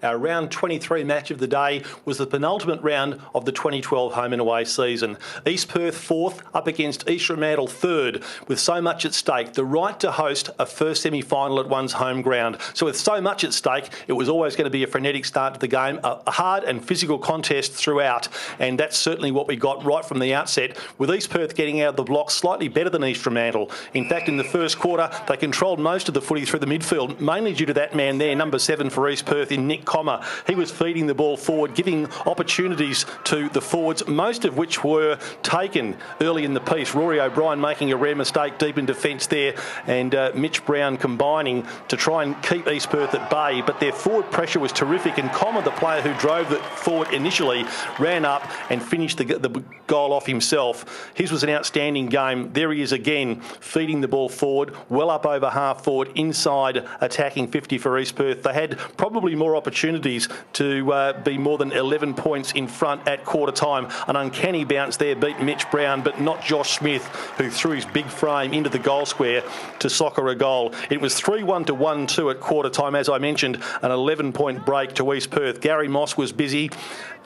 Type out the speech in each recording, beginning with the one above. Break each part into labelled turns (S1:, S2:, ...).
S1: Our round 23 match of the day was the penultimate round of the 2012 home and away season. East Perth 4th up against East Fremantle 3rd, with so much at stake, the right to host a first semi-final at one's home ground. So with so much at stake, it was always going to be a frenetic start to the game, a hard and physical contest throughout, and that's certainly what we got right from the outset, with East Perth getting out of the blocks slightly better than East Fremantle. In fact, in the first quarter, they controlled most of the footy through the midfield, mainly due to that man there, number 7 for East Perth in Nick Commer. He was feeding the ball forward, giving opportunities to the forwards, most of which were taken early in the piece. Rory O'Brien making a rare mistake deep in defence there, and Mitch Brown combining to try and keep East Perth at bay, but their forward pressure was terrific, and Commer, the player who drove it forward initially, ran up and finished the goal off himself. His was an outstanding game. There he is again, feeding the ball forward, well up over half forward, inside attacking 50 for East Perth. They had probably more opportunities to be more than 11 points in front at quarter time. An uncanny bounce there beat Mitch Brown, but not Josh Smith, who threw his big frame into the goal square to soccer a goal. It was 3-1 to 1-2 at quarter time. As I mentioned, an 11-point break to East Perth. Gary Moss was busy,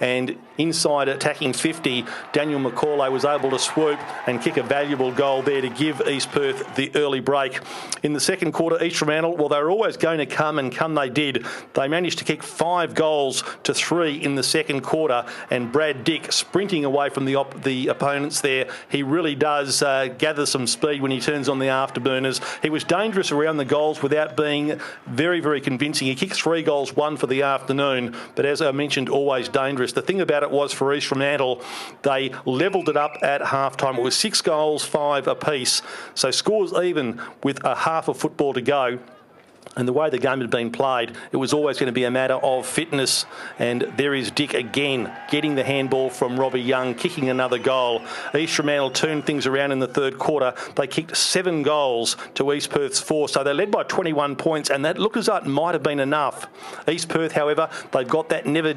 S1: and inside attacking 50, Daniel McCauley was able to swoop and kick a valuable goal there to give East Perth the early break. In the second quarter, East Fremantle, well, they were always going to come, and come they did. They managed to kick 5 goals to 3 in the second quarter, and Brad Dick sprinting away from the opponents there. He really does gather some speed when he turns on the afterburners. He was dangerous around the goals without being very, very convincing. He kicked 3 goals, 1 for the afternoon, but as I mentioned, always dangerous. The thing about it was, for East Fremantle, they levelled it up at half-time. It was 6 goals, 5 apiece. So scores even with a half of football to go. And the way the game had been played, it was always going to be a matter of fitness. And there is Dick again, getting the handball from Robbie Young, kicking another goal. East Fremantle turned things around in the third quarter. They kicked 7 goals to East Perth's 4. So they led by 21 points, and that looked as though it might have been enough. East Perth, however, they've got that never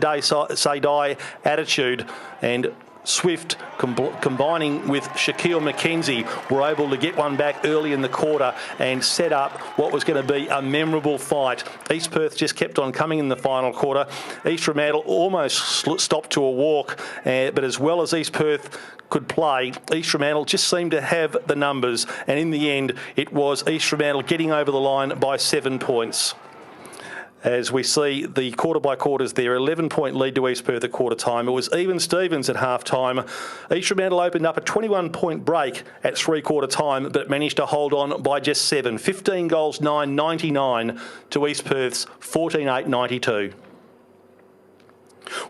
S1: say die attitude, and Swift combining with Shaquille McKenzie were able to get one back early in the quarter and set up what was going to be a memorable fight. East Perth just kept on coming in the final quarter. East Fremantle almost stopped to a walk, but as well as East Perth could play, East Fremantle just seemed to have the numbers, and in the end it was East Fremantle getting over the line by 7 points. As we see the quarter-by-quarters there, 11-point lead to East Perth at quarter-time. It was even Stevens at half-time. East Fremantle opened up a 21-point break at three-quarter time, but managed to hold on by just 7. 15 goals, 9, 99 to East Perth's 14-8, 92.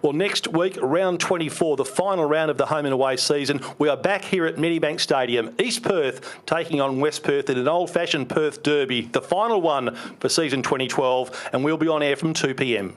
S1: Well, next week, round 24, the final round of the home and away season, we are back here at Medibank Stadium. East Perth taking on West Perth in an old-fashioned Perth derby, the final one for season 2012, and we'll be on air from 2 p.m.